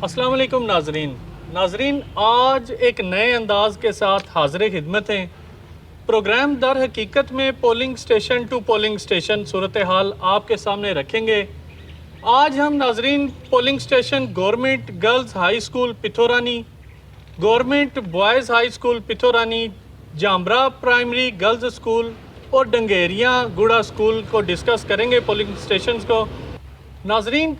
अस्सलाम वालेकुम नाजरीन, आज एक नए अंदाज के साथ हाज़िर खिदमत हैं। प्रोग्राम दर हकीकत में polling station to polling station सूरत हाल आपके सामने रखेंगे। आज हम नाजरीन polling station government girls high school Pithorani, government boys high school Pithorani, Jamra primary girls school और डंगेरिया गुड़ा स्कूल को डिस्कस करेंगे पोलिंग स्टेशन को। नाजरीन,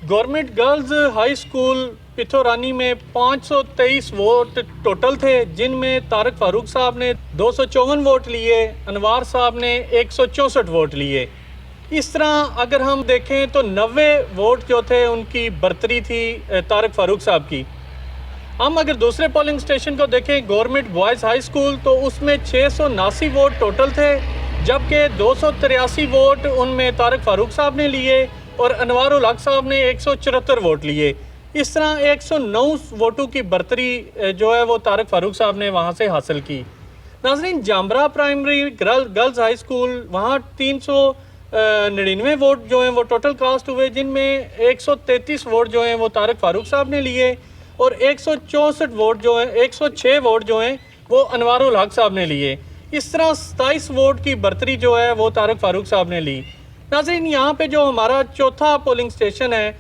गवर्नमेंट गर्ल्स हाई स्कूल पिथौरानी में 523 वोट टोटल थे, जिनमें तारक फारूक साहब ने 254 वोट लिए, अनवार साहब ने 164 वोट लिए। इस तरह अगर हम देखें तो 90 वोट जो थे उनकी बरतरी थी तारक फारूक साहब की। हम अगर दूसरे पोलिंग स्टेशन को देखें गवर्नमेंट बॉयज़ हाई स्कूल, तो उसमें 679 वोट टोटल थे, जबकि 283 वोट उनमें तारक फारूक साहब ने लिए और अनवारुल हक साहब ने 174 वोट लिए। इस तरह 109 वोटों की बरतरी जो है वो तारक फारूक साहब ने वहाँ से हासिल की। नाज़रीन, Jamra primary girls high school, वहाँ 399 वोट जो हैं वो टोटल कास्ट हुए, जिनमें 133 वोट जो हैं वो तारक फारूक साहब ने लिए और 164 वोट जो हैं 106 वोट जो हैं वो अनवारुल हक साहब ने लिए। इस तरह 27 वोट की बरतरी जो है वो तारक फारूक साहब ने ली। नाज़रीन, यहाँ पे जो हमारा चौथा पोलिंग स्टेशन है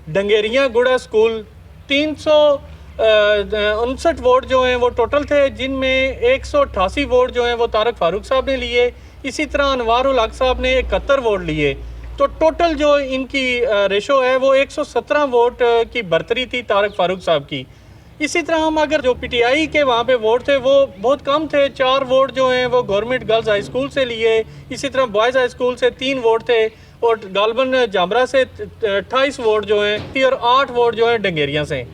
डंगेरिया गुड़ा स्कूल, 359 वोट जो हैं वो टोटल थे, जिनमें 188 वोट जो हैं वो तारक फारूक साहब ने लिए। इसी तरह अनवारुल हक साहब ने 71 वोट लिए। तो टोटल जो इनकी रेशो है वो 117 वोट की बरतरी थी तारक फारूक साहब की। इसी तरह हम अगर जो पीटीआई के वहाँ पे वोट थे वो बहुत कम थे, 4 वोट जो हैं वो गवर्नमेंट गर्ल्स हाई स्कूल से लिए। इसी तरह बॉयज़ हाई स्कूल से 3 वोट थे और गालबन जामरा से 28 वोट जो हैं और 8 वोट जो हैं डंगेरिया से।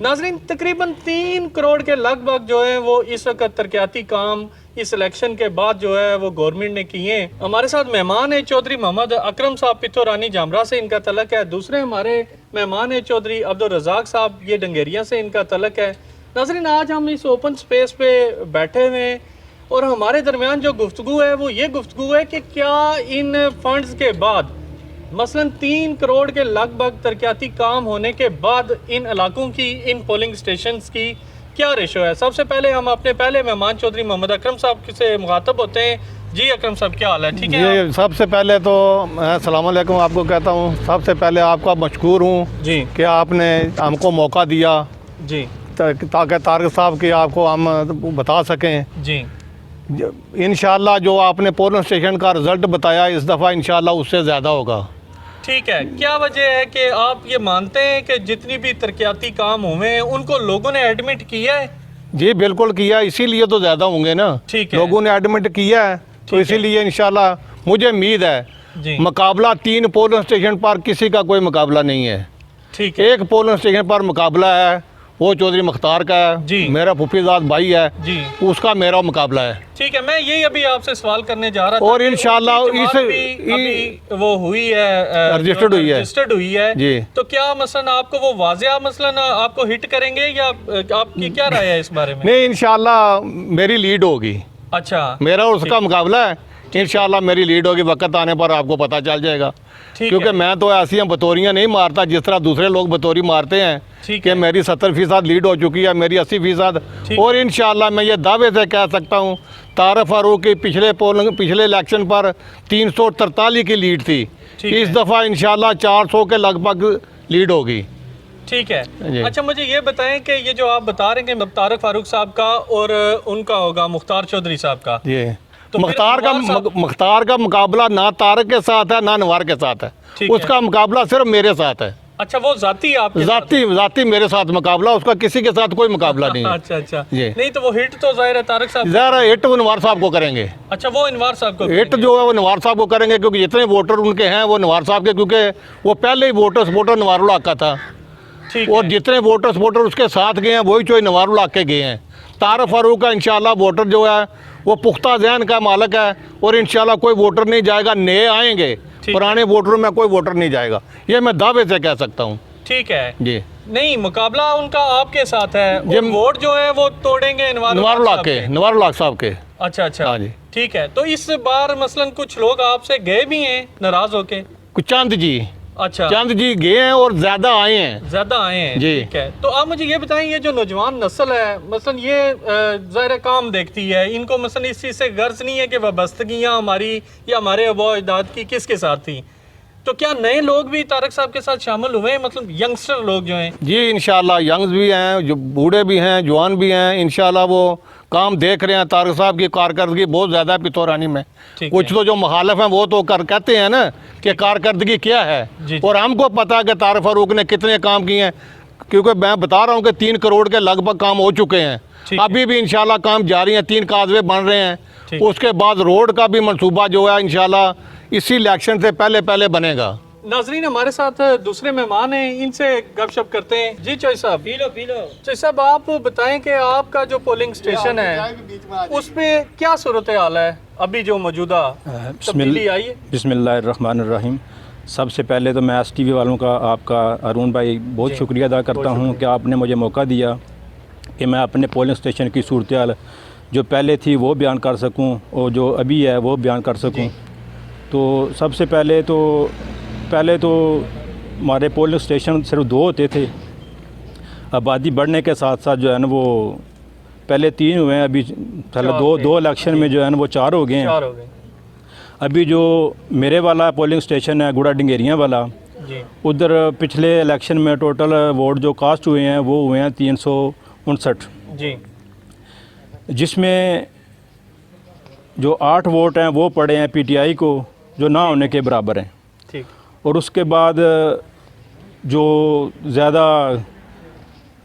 नाजरीन, तकरीबन 3 करोड़ के लगभग जो है वो इस वक्त तरक्याती काम इस इलेक्शन के बाद जो है वो गवर्नमेंट ने किए हैं। हमारे साथ मेहमान है चौधरी मोहम्मद अकरम साहब पिथौरानी जामरा से, इनका तलक है। दूसरे हमारे मेहमान है चौधरी अब्दुल रज़ाक साहब, ये डंगेरिया से इनका तलक है। नाज़रीन, आज हम इस ओपन स्पेस पे बैठे हुए हैं और हमारे दरमियान जो गुफ्तगू है वो ये गुफ्तगू है कि क्या इन फंड्स के बाद, मसलन 3 करोड़ के लगभग तरक्याती काम होने के बाद इन इलाकों की, इन पोलिंग स्टेशंस की क्या रेशो है। सबसे पहले हम अपने पहले मेहमान चौधरी मोहम्मद अकरम साहब से मुखातब होते हैं। जी अकरम साहब, क्या हाल है? ठीक है जी, सबसे पहले तो मैं अस्सलाम वालेकुम आपको कहता हूँ। सबसे पहले आपका मशकूर हूँ जी कि आपने हमको मौका दिया जी, ताकि तारक साहब की आपको हम बता सकें। जी इंशाल्लाह जो आपने पोलिंग स्टेशन का रिज़ल्ट बताया इस दफ़ा इंशाल्लाह उससे ज़्यादा होगा। ठीक है। क्या वजह है कि आप ये मानते हैं कि जितनी भी तरक्याती काम हुए हैं उनको लोगों ने एडमिट किया है? जी बिल्कुल किया, इसीलिए तो ज़्यादा होंगे ना। ठीक है, लोगों ने एडमिट किया है तो इसीलिए इंशाल्लाह मुझे उम्मीद है जी। मुकाबला 3 पोलिंग स्टेशन पर किसी का कोई मुकाबला नहीं है। ठीक है, एक पोलिंग स्टेशन पर मुकाबला है, वो चौधरी मुख्तार का है जी। मेरा फुफीजाद भाई है जी। उसका मेरा मुकाबला है। ठीक है, मैं यही अभी आपसे सवाल करने जा रहा था और इंशाल्लाह अभी वो हुई है, रजिस्टर्ड हुई है जी। तो क्या मसलन आपको वो वाज़िया मसलन आपको हिट करेंगे या आपकी क्या राय है इस बारे में? नहीं, इंशाल्लाह मेरी लीड होगी। अच्छा, मेरा और उसका मुकाबला है, इंशाल्लाह मेरी लीड होगी। वक्त आने पर आपको पता चल जाएगा, क्योंकि मैं तो ऐसी बतौरियाँ नहीं मारता जिस तरह दूसरे लोग बतौरी मारते हैं कि मेरी 70% लीड हो चुकी है, मेरी 80%। और इंशाल्लाह मैं ये दावे से कह सकता हूँ तारक फारूक की पिछले इलेक्शन पर 343 की लीड थी, इस दफ़ा इंशाल्लाह 400 के लगभग लीड होगी। ठीक है। अच्छा, मुझे ये बताएं कि ये जो आप बता रहे हैं कि तारक फारूक साहब का और उनका होगा मुख्तार चौधरी साहब का, जी तो मुख्तार का मुकाबला ना तारक के साथ है ना अनवार के साथ है, उसका मुकाबला सिर्फ मेरे साथ है। अच्छा, वो जाती आपके जाती मेरे साथ मुकाबला, उसका किसी के साथ कोई मुकाबला नहीं है। अच्छा अच्छा, नहीं तो वो हिट तो जाहिर है तारक साहब, ज़ाहिर है हिट वो अनवार साहब को करेंगे। अच्छा, वो अनवार साहब को हिट जो है वो अनवार साहब को करेंगे, क्योंकि जितने वोटर उनके हैं वो अनवार साहब के, क्योंकि वो पहले ही वोटर सपोर्टर अनवारुल हक का था। और जितने वोटर सपोर्टर उसके साथ गए हैं वही जो अनवारुल हक के गए हैं। तारक फारूक का इंशाल्लाह वोटर जो है वो पुख्ता ज़हन का मालिक है और इंशाल्लाह कोई वोटर नहीं जाएगा, नए आएंगे, पुराने वोटरों में कोई वोटर नहीं जाएगा, ये मैं दावे से कह सकता हूँ। ठीक है जी। नहीं, मुकाबला उनका आपके साथ है, वोट जो है वो तोड़ेंगे नवारुल हक साहब के। अच्छा अच्छा, हाँ जी। ठीक है। तो इस बार मसलन कुछ लोग आपसे गए भी हैं नाराज होके? कुछ चंद जी अच्छा, चंद जी गए हैं और ज़्यादा आए हैं। ज्यादा आए हैं। जी। ठीक है, तो आप मुझे ये बताएं, ये जो नौजवान नस्ल है मसलन ये ज़ाहिर काम देखती है, इनको मसलन इस चीज़ से गर्ज नहीं है कि वाबस्तगियाँ हमारी या हमारे आबा अजदाद की किसके साथ थी, तो क्या नए लोग भी तारक साहब के साथ शामिल हुए हैं, मतलब यंगस्टर लोग जो हैं? जी इंशाल्लाह यंग्स भी हैं, जो बूढ़े भी हैं, जवान भी हैं, इंशाल्लाह वो काम देख रहे हैं। तारक साहब की कारकर्दगी बहुत ज़्यादा है पिथौरानी में। ठीक कुछ है। तो जो मुखालफ हैं वो तो कर कहते हैं ना कि कारकर्दगी क्या है, जी। और हमको पता है कि तारक फारूक ने कितने काम किए हैं, क्योंकि मैं बता रहा हूँ कि 3 करोड़ के लगभग काम हो चुके हैं। ठीक है। अभी भी इंशाल्लाह काम जारी हैं, 3 काजवे बन रहे हैं। ठीक। उसके बाद रोड का भी मंसूबा जो है इंशाल्लाह इसी इलेक्शन से पहले पहले बनेगा। नाजरीन, हमारे साथ दूसरे मेहमान हैं, इनसे गपशप करते हैं। जी चौधरी साहब, पी लो। चौधरी साहब, आप बताएं कि आपका जो पोलिंग स्टेशन है उस पे क्या सूरत हाल है अभी जो मौजूदा तब्दीली आई है? बिस्मिल्लाहिर्रहमानिर्रहीम। सबसे पहले तो मैं STV वालों का, आपका अरुण भाई, बहुत शुक्रिया अदा करता हूँ कि आपने मुझे मौका दिया कि मैं अपने पोलिंग स्टेशन की सूरत हाल जो पहले थी वो बयान कर सकूँ और जो अभी है वो बयान कर सकूँ। तो सबसे पहले तो हमारे पोलिंग स्टेशन सिर्फ 2 होते थे। आबादी बढ़ने के साथ साथ जो है ना वो पहले 3 हुए हैं, अभी पहले दो इलेक्शन में जो है ना वो 4 हो गए हैं। 4 हो गए। अभी जो मेरे वाला पोलिंग स्टेशन है गुड़ा डिंगेरियाँ वाला, जी। उधर पिछले इलेक्शन में टोटल वोट जो कास्ट हुए हैं वो हुए हैं 359, जी। जिसमें जो 8 वोट हैं वो पड़े हैं PTI को, जो ना होने के बराबर हैं। ठीक। और उसके बाद जो ज़्यादा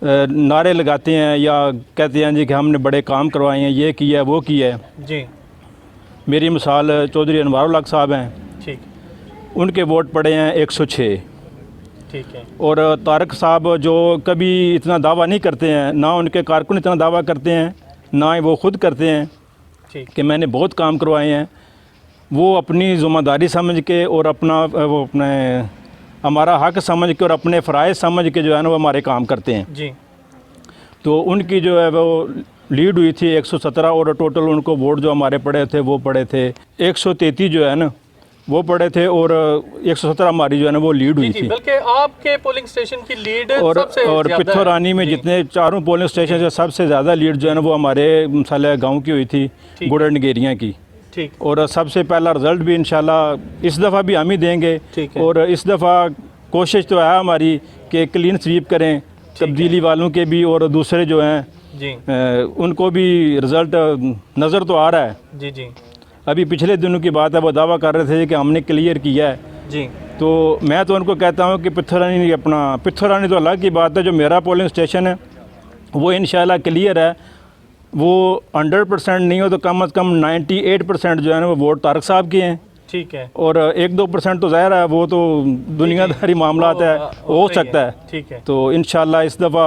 नारे लगाते हैं या कहते हैं जी कि हमने बड़े काम करवाए हैं, ये किया है वो किया है। जी। मेरी मिसाल चौधरी अनवारुल हक साहब हैं, ठीक। उनके वोट पड़े हैं 106। ठीक है। और तारक साहब जो कभी इतना दावा नहीं करते हैं, ना उनके कारकुन इतना दावा करते हैं, ना ही वो खुद करते हैं ठीक। कि मैंने बहुत काम करवाए हैं। वो अपनी ज़िम्मेदारी समझ के और अपने हमारा हक समझ के और अपने फ़राइज़ समझ के जो है ना वो हमारे काम करते हैं। जी। तो उनकी जो है वो लीड हुई थी 117, और टोटल उनको वोट जो हमारे पड़े थे वो पड़े थे 133 जो है ना वो पड़े थे, और 117 हमारी जो है ना वो लीड हुई जी, थी। बल्कि आपके पोलिंग स्टेशन की लीड और सबसे ज़्यादा पिथौरानी में जी। जितने 4 पोलिंग स्टेशन से सबसे ज़्यादा लीड जो है ना वो हमारे मिसाल गाँव की हुई थी, गुड़ा डिंगेरियाँ की। ठीक। और सबसे पहला रिज़ल्ट भी इंशाल्लाह इस दफ़ा भी हम ही देंगे। ठीक है। और इस दफ़ा कोशिश तो है हमारी कि क्लीन स्वीप करें, तब्दीली वालों के भी और दूसरे जो हैं जी। उनको भी रिज़ल्ट नज़र तो आ रहा है। जी। जी। अभी पिछले दिनों की बात है, वो दावा कर रहे थे कि हमने क्लियर किया है। जी। तो मैं तो उनको कहता हूँ कि पिथौरानी तो अलग की बात है, जो मेरा पोलिंग स्टेशन है वो इंशाल्लाह क्लियर है। वो 100% नहीं हो तो कम से कम 98% जो है ना वो वोट तारक साहब के हैं। ठीक है। और 1-2% तो ज़ाहिर है वो तो दुनियादारी मामलात है, हो सकता है। ठीक है। तो इंशाल्लाह इस दफ़ा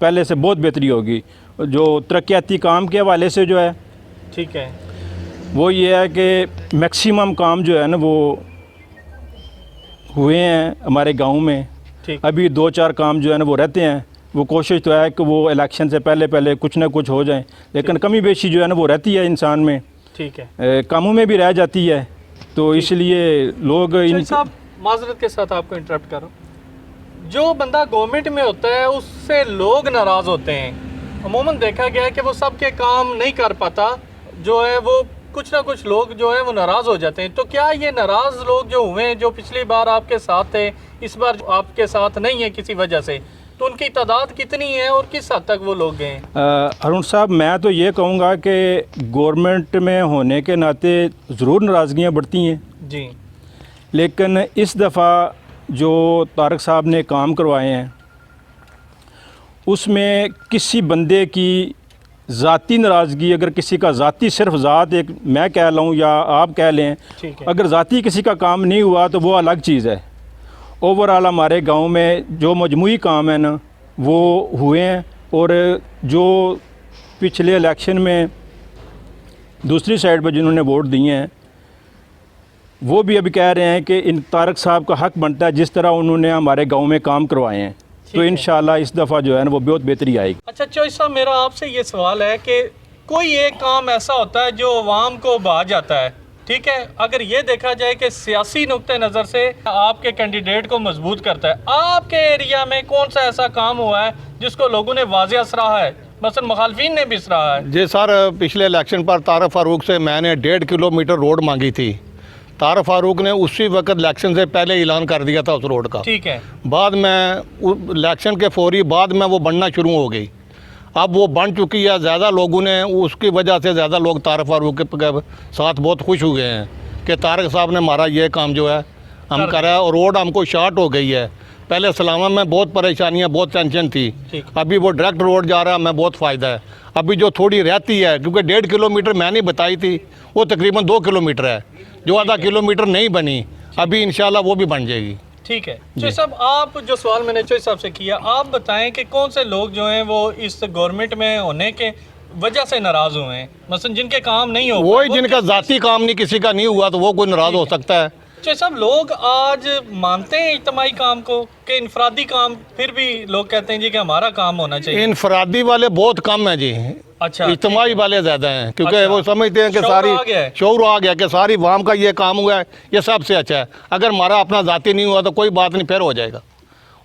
पहले से बहुत बेहतरी होगी। जो तरक्याती काम के हवाले से जो है ठीक है, वो ये है कि मैक्सिमम काम जो है ना वो हुए हैं हमारे गांव में। ठीक। अभी 2-4 काम जो है ना वो रहते हैं। वो कोशिश तो है कि वो इलेक्शन से पहले पहले कुछ ना कुछ हो जाए, लेकिन कमी बेशी जो है ना वो रहती है इंसान में। ठीक है। कामों में भी रह जाती है, तो इसलिए लोग साहब माजरत के साथ आपको इंटरप्ट करो, जो बंदा गवर्नमेंट में होता है उससे लोग नाराज़ होते हैं। अमूमन देखा गया है कि वो सबके काम नहीं कर पाता, जो है वो कुछ ना कुछ लोग जो है वो नाराज़ हो जाते हैं। तो क्या ये नाराज़ लोग जो हुए हैं, जो पिछली बार आपके साथ थे, इस बार आपके साथ नहीं है किसी वजह से, तो उनकी तादाद कितनी है और किस हद तक वो लोग गए हैं? अरुण साहब, मैं तो ये कहूँगा कि गवर्नमेंट में होने के नाते ज़रूर नाराज़गियाँ बढ़ती हैं जी, लेकिन इस दफ़ा जो तारक साहब ने काम करवाए हैं उसमें किसी बंदे की ज़ाती नाराज़गी, अगर किसी का ज़ाती सिर्फ ज़ात एक मैं कह लूँ या आप कह लें, ठीक है। अगर ज़ाती किसी का काम नहीं हुआ तो वो अलग चीज़ है। ओवरऑल हमारे गांव में जो मजमूई काम है ना वो हुए हैं। और जो पिछले इलेक्शन में दूसरी साइड पर जिन्होंने वोट दिए हैं वो भी अभी कह रहे हैं कि इन तारक साहब का हक बनता है जिस तरह उन्होंने हमारे गांव में काम करवाए हैं। तो इंशाल्लाह इस दफ़ा जो है ना वो बहुत बेहतरी आएगी। अच्छा चौधरी साहब, मेरा आपसे ये सवाल है कि कोई एक काम ऐसा होता है जो आवाम को भा जाता है, ठीक है, अगर ये देखा जाए कि सियासी नुक्ते नज़र से आपके कैंडिडेट को मजबूत करता है, आपके एरिया में कौन सा ऐसा काम हुआ है जिसको लोगों ने वाजिया सराहा है, मसलन मुखालफिन ने भी सराहा है? जी सर, पिछले इलेक्शन पर तारक फारूक से मैंने 1.5 किलोमीटर रोड मांगी थी। तारक फारूक ने उसी वक्त इलेक्शन से पहले ऐलान कर दिया था उस रोड का। ठीक है, बाद में इलेक्शन के फौरी बाद में वो बनना शुरू हो गई। अब वो बन चुकी है, ज़्यादा लोगों ने उसकी वजह से ज़्यादा लोग तारक फारूक के साथ बहुत खुश हुए हैं कि तारक साहब ने हमारा ये काम जो है हम करा है और रोड हमको शॉर्ट हो गई है। पहले सलामा में बहुत परेशानियां, बहुत टेंशन थी, अभी वो डायरेक्ट रोड जा रहा है, हमें बहुत फ़ायदा है। अभी जो थोड़ी रहती है, क्योंकि 1.5 किलोमीटर मैंने बताई थी, वो तकरीबन 2 किलोमीटर है, जो आधा किलोमीटर नहीं बनी, अभी इंशाल्लाह वो भी बन जाएगी। ठीक है। चौधरी साहब, आप जो सवाल मैंने चौधरी साहब से किया, आप बताएं कि कौन से लोग जो हैं वो इस गवर्नमेंट में होने के वजह से नाराज़ हुए हैं, मसलन जिनके काम नहीं हो, वही जिनका ज़ाती काम नहीं, किसी का नहीं हुआ तो वो कोई नाराज़ हो सकता है। चौधरी साहब, लोग आज मानते हैं इज्तिमाई काम को कि इनफरादी काम, फिर भी लोग कहते हैं जी कि हमारा काम होना चाहिए? इनफरादी वाले बहुत कम हैं जी, अच्छा, इज्तिमाई वाले ज़्यादा हैं, क्योंकि अच्छा, वो समझते हैं कि शऊर आ गया है। शऊर आ गया कि सारी वाम का ये काम हुआ है, ये सबसे अच्छा है। अगर हमारा अपना ज़ाती नहीं हुआ तो कोई बात नहीं, फिर हो जाएगा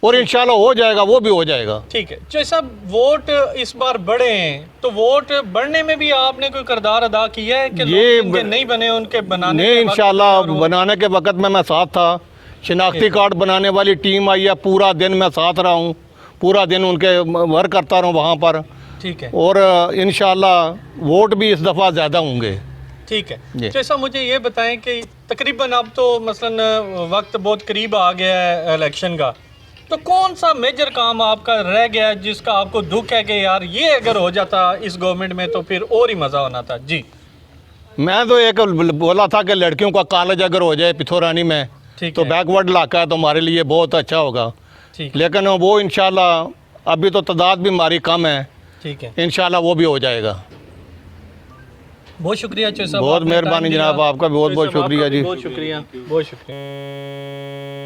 और इंशाल्लाह हो जाएगा, वो भी हो जाएगा। ठीक है। चौधरी साहब, वोट इस बार बढ़े हैं, तो वोट बढ़ने में भी आपने कोई किरदार अदा किया है कि ये लोग जिनके नहीं बने उनके बनाने नहीं, के वक्त इंशाल्लाह और वो- बनाने के वक्त में मैं साथ था। शिनाख्ती कार्ड बनाने वाली टीम आई है, पूरा दिन मैं साथ रहा हूँ, पूरा दिन उनके वर्क करता रहा हूँ वहाँ पर, ठीक है, और इंशाल्लाह वोट भी इस दफ़ा ज़्यादा होंगे। ठीक है। जी। तो ऐसा मुझे ये बताएं कि तकरीबन अब तो मसलन वक्त बहुत करीब आ गया है इलेक्शन का, तो कौन सा मेजर काम आपका रह गया है जिसका आपको दुख है कि यार ये अगर हो जाता इस गवर्नमेंट में तो फिर और ही मज़ा होना था? जी, मैं तो एक बोला था कि लड़कियों का कॉलेज अगर हो जाए पिथौरानी में ठीक तो है, बैकवर्ड इलाका है तो हमारे लिए बहुत अच्छा होगा, ठीक है, लेकिन वो इंशाल्लाह अभी तो तादाद भी हमारी कम है, ठीक है। इंशाल्लाह वो भी हो जाएगा। बहुत शुक्रिया चौधरी साहब, बहुत आपने मेहरबानी टाइम दिया। जनाब, आपका भी बहुत बहुत चौधरी साहब, शुक्रिया आपका भी जी। बहुत शुक्रिया, बहुत शुक्रिया।